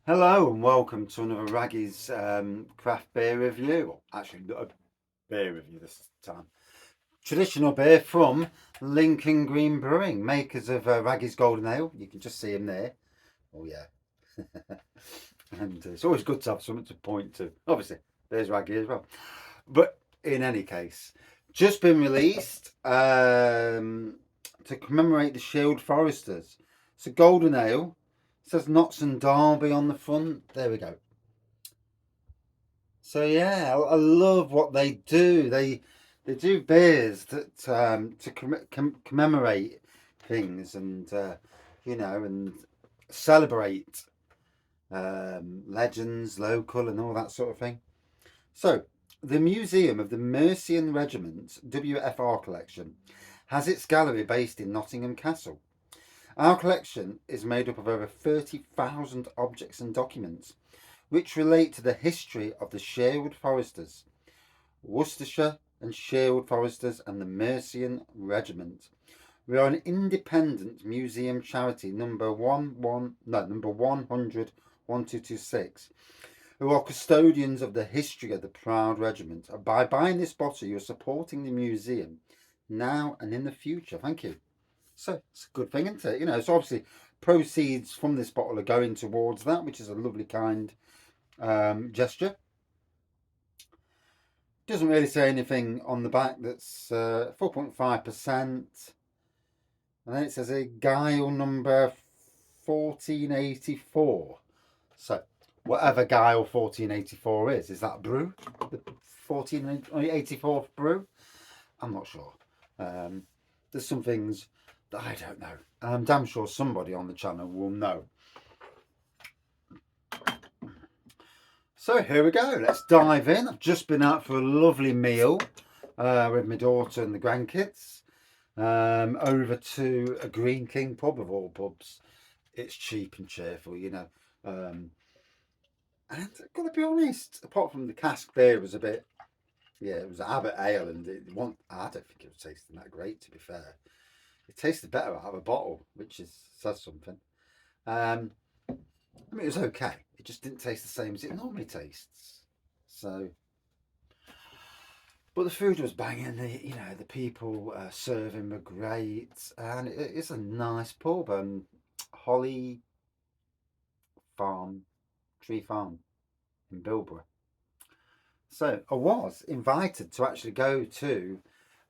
Hello and welcome to another Raggy's craft beer review. Well, actually, not a beer review this time. Traditional beer from Lincoln Green Brewing, makers of Raggy's Golden Ale. You can just see him there. Oh yeah, and it's always good to have something to point to. Obviously, there's Raggy as well. But in any case, just been released to commemorate the Sherwood Foresters. It's a Golden Ale. It says Notts and Derby on the front. There we go. So yeah, I love what they do. They do beers that to commemorate things and and celebrate legends, local, and all that sort of thing. So the Museum of the Mercian Regiment WFR collection has its gallery based in Nottingham Castle. Our collection is made up of over 30,000 objects and documents which relate to the history of the Sherwood Foresters, Worcestershire and Sherwood Foresters, and the Mercian Regiment. We are an independent museum charity number 100 1226, who are custodians of the history of the proud regiment. By buying this bottle, you're supporting the museum now and in the future. Thank you. So it's a good thing, isn't it? So obviously proceeds from this bottle are going towards that, which is a lovely kind gesture. Doesn't really say anything on the back. That's 4.5%. And then it says a guile number 1484. So whatever guile 1484 is that brew? The 1484th brew? I'm not sure. There's some things that I don't know. And I'm damn sure somebody on the channel will know. So here we go. Let's dive in. I've just been out for a lovely meal with my daughter and the grandkids. Over to a Green King pub of all pubs. It's cheap and cheerful, and I've got to be honest, apart from the cask beer was a bit, yeah, it was Abbott Ale, and I don't think it was tasting that great, to be fair. It tasted better out of a bottle, which says something. Um, I mean, it was okay. It just didn't taste the same as it normally tastes. So, but the food was banging. The people serving were great, and it's a nice pub. Holly Farm, Tree Farm in Bilborough. So I was invited to actually go to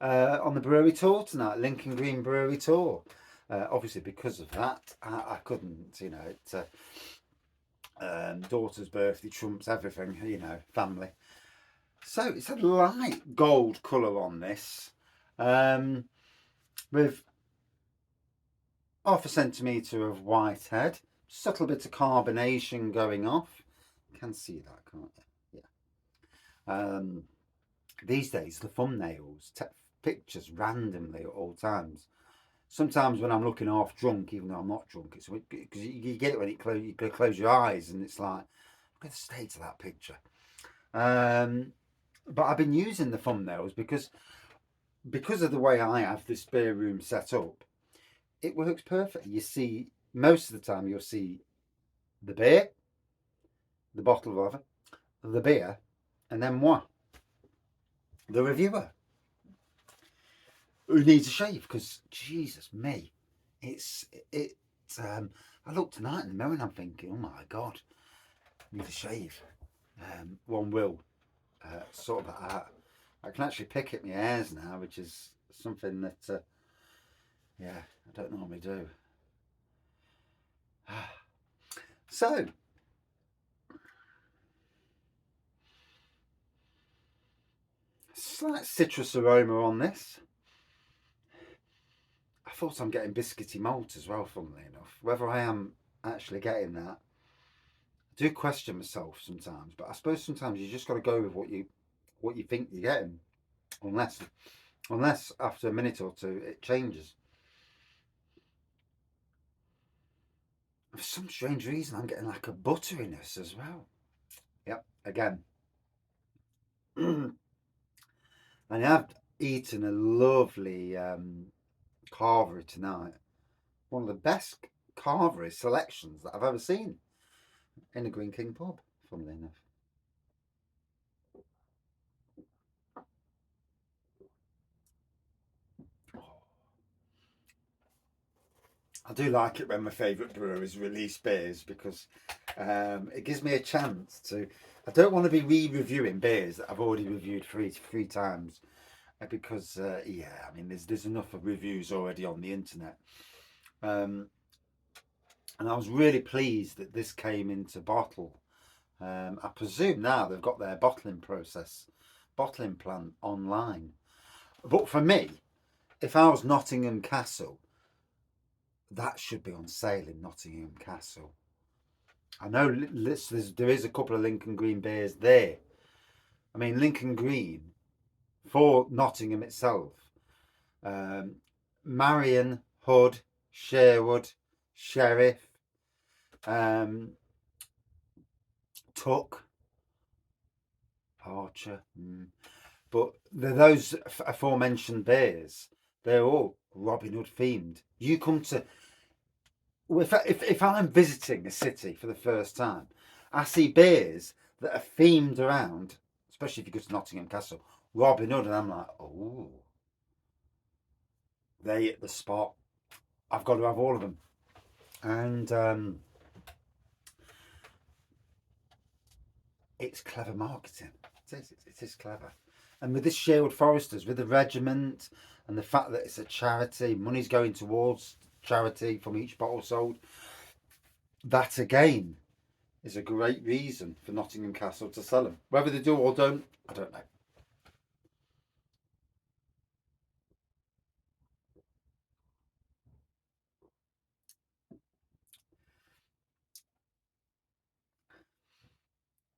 on the brewery tour tonight, Lincoln Green Brewery tour. Obviously, because of that, I couldn't. Daughter's birthday trumps everything. Family. So it's a light gold colour on this, with half a centimetre of white head, subtle bit of carbonation going off. You can see that, can't you? Yeah. These days, the thumbnails take pictures randomly at all times. Sometimes when I'm looking half drunk, even though I'm not drunk, it's because you get it when you close your eyes and it's like, look at the state of that picture. But I've been using the thumbnails because of the way I have this beer room set up. It works perfectly. You see, most of the time you'll see the beer, the bottle rather, the beer, and then moi, the reviewer, who needs a shave because Jesus me, it's it. I look tonight in the mirror and I'm thinking, oh my God, I need a shave. One will sort of. I can actually pick at my hairs now, which is something that yeah, I don't normally do. So slight citrus aroma on this. I thought I'm getting biscuity malt as well, funnily enough. Whether I am actually getting that, I do question myself sometimes. But I suppose sometimes you just got to go with what you think you're getting, unless after a minute or two it changes. For some strange reason, I'm getting like a butteriness as well. Yep, again. And I've eaten a lovely carvery tonight. One of the best carvery selections that I've ever seen. in a Green King pub, funnily enough. I do like it when my favourite breweries release beers because it gives me a chance to. I don't want to be re-reviewing beers that I've already reviewed three times because yeah, I mean there's enough of reviews already on the internet. Um, and I was really pleased that this came into bottle. I presume now they've got their bottling plant online. But for me, if I was Nottingham Castle, that should be on sale in Nottingham Castle. I know there is a couple of Lincoln Green beers there. I mean, Lincoln Green for Nottingham itself. Um, Marion, Hood, Sherwood, Sheriff, um, Tuck, Archer. But those aforementioned beers, they're all Robin Hood themed. You come to if I'm visiting a city for the first time, I see beers that are themed around, especially if you go to Nottingham Castle, Robin Hood, and I'm like, oh, they hit the spot. I've got to have all of them, and it's clever marketing. It is clever, and with this Sherwood Foresters, with the regiment, and the fact that it's a charity, money's going towards charity from each bottle sold. That again is a great reason for Nottingham Castle to sell them. Whether they do or don't, I don't know.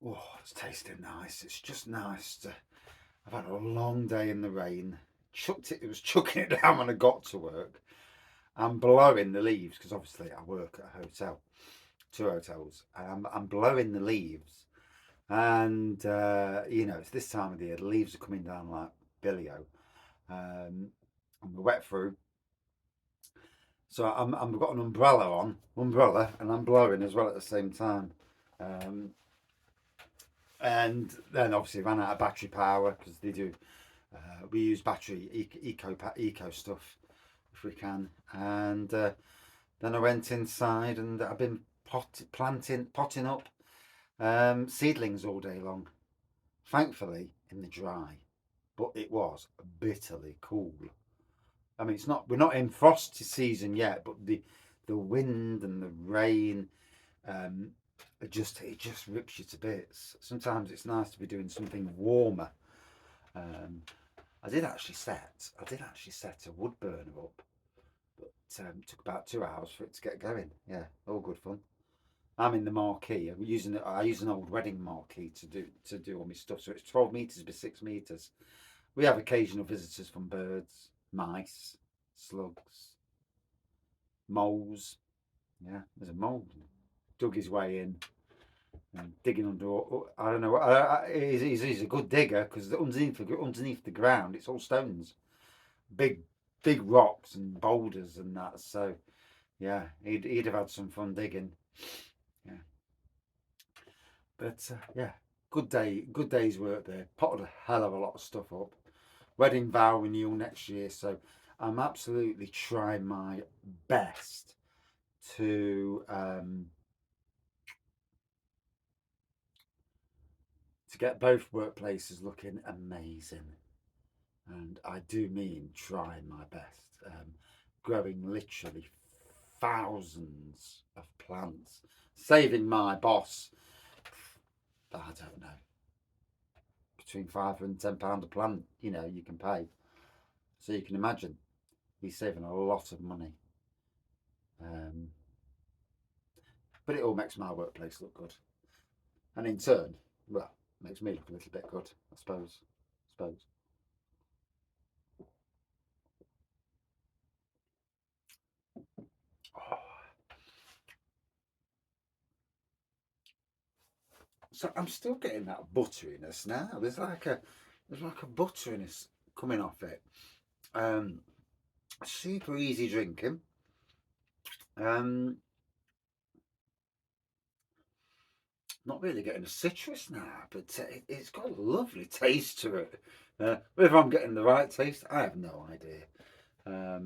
Oh, it's tasting nice. It's just nice. I've had a long day in the rain. It was chucking it down when I got to work. I'm blowing the leaves because obviously I work at a hotel, two hotels, and I'm blowing the leaves. And it's this time of the year. The leaves are coming down like billio, and we're wet through. So I've got an umbrella, and I'm blowing as well at the same time. Um, and then obviously ran out of battery power because they do. We use battery eco stuff if we can, and then I went inside and I've been potting up seedlings all day long. Thankfully in the dry, but it was bitterly cool. I mean, it's not. We're not in frost season yet, but the wind and the rain, um, it just rips you to bits. Sometimes it's nice to be doing something warmer. Um, I did actually set a wood burner up, but it took about 2 hours for it to get going. Yeah, all good fun. I'm in the marquee. I use an old wedding marquee to do all my stuff. So it's 12 meters by 6 meters. We have occasional visitors from birds, mice, slugs, moles. Yeah, there's a mole. Dug his way in and digging under. I don't know. He's a good digger because underneath the ground it's all stones, big big rocks and boulders and that. So yeah, he'd have had some fun digging. Yeah, but yeah, good day's work there. Potted a hell of a lot of stuff up. Wedding vow renewal next year, so I'm absolutely trying my best to get both workplaces looking amazing, and I do mean trying my best. Growing literally thousands of plants, saving my boss, I don't know, between £5 and £10 a plant. You can pay, so you can imagine he's saving a lot of money. Um, but it all makes my workplace look good, and in turn, well, makes me look a little bit good, I suppose. Oh, so I'm still getting that butteriness now. There's like a butteriness coming off it. Um, Super easy drinking. Um, not really getting a citrus now, but it's got a lovely taste to it. Whether I'm getting the right taste, I have no idea. I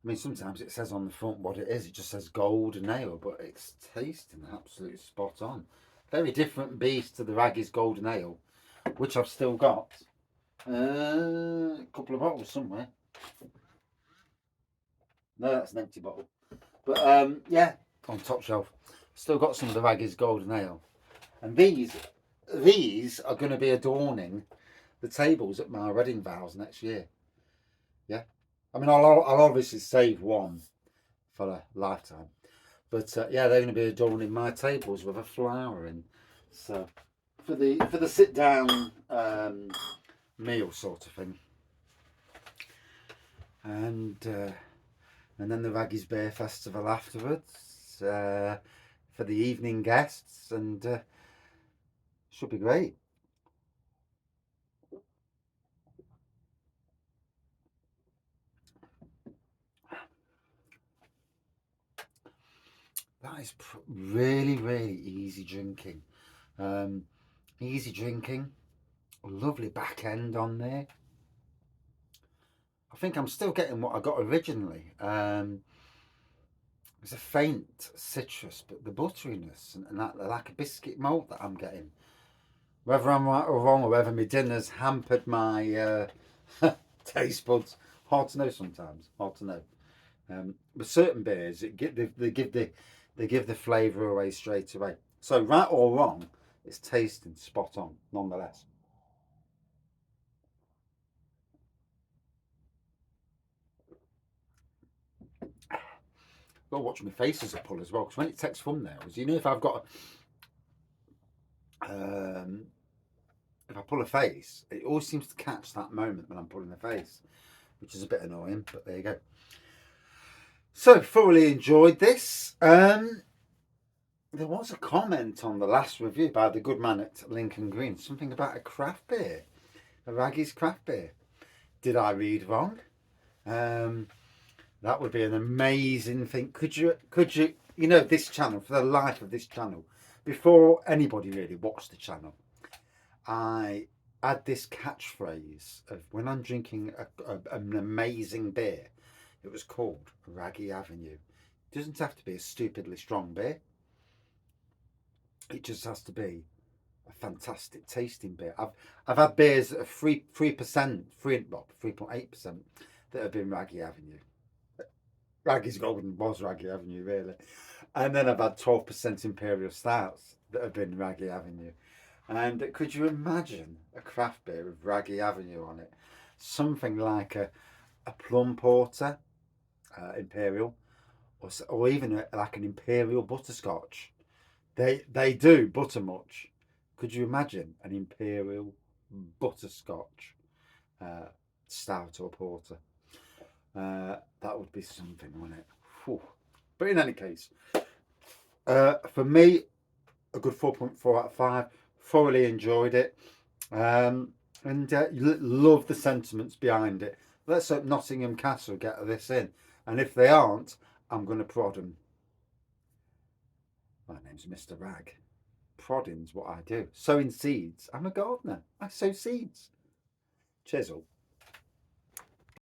mean, sometimes it says on the front what it is. It just says golden ale, but it's tasting absolutely spot on. Very different beast to the Raggie's Golden Ale, which I've still got. A couple of bottles somewhere. No, that's an empty bottle. But yeah, on top shelf. Still got some of the Raggie's Golden Ale. And these are going to be adorning the tables at my wedding vows next year. Yeah. I mean, I'll obviously save one for a lifetime. But yeah, they're going to be adorning my tables with a flower in. So for the sit down meal sort of thing. And then the Raggie's Beer Festival afterwards for the evening guests, and should be great. That is really, really easy drinking. Easy drinking. A lovely back end on there. I think I'm still getting what I got originally. It's a faint citrus, but the butteriness and that like a biscuit malt that I'm getting. Whether I'm right or wrong, or whether my dinner's hampered my taste buds, hard to know sometimes. Hard to know. With certain beers, they give the flavour away straight away. So right or wrong, it's tasting spot on nonetheless. Got to watch my face as I pull as well, because when it takes thumbnails, if I've got if I pull a face, it always seems to catch that moment when I'm pulling a face, which is a bit annoying, but there you go. So thoroughly enjoyed this. There was a comment on the last review by the good man at Lincoln Green, something about a craft beer, a Raggie's craft beer. Did I read wrong? That would be an amazing thing. Could you, this channel, for the life of this channel, before anybody really watched the channel, I had this catchphrase of when I'm drinking an amazing beer, it was called Raggie Avenue. It doesn't have to be a stupidly strong beer. It just has to be a fantastic tasting beer. I've had beers that are 3%, 3.8% that have been Raggie Avenue. Raggie's Golden was Raggie Avenue, really. And then I've had 12% Imperial Stouts that have been Raggie Avenue. And could you imagine a craft beer with Raggie Avenue on it? Something like a plum porter, Imperial, or even like an Imperial butterscotch. They do buttermuch. Could you imagine an Imperial butterscotch stout or porter? That would be something, wouldn't it? Whew. But in any case, for me, a good 4.4 out of 5. Thoroughly enjoyed it, and love the sentiments behind it. Let's hope Nottingham Castle get this in, and if they aren't, I'm going to prod them. My name's Mr. Rag. Prodding's what I do. Sowing seeds. I'm a gardener. I sow seeds. Cheers all.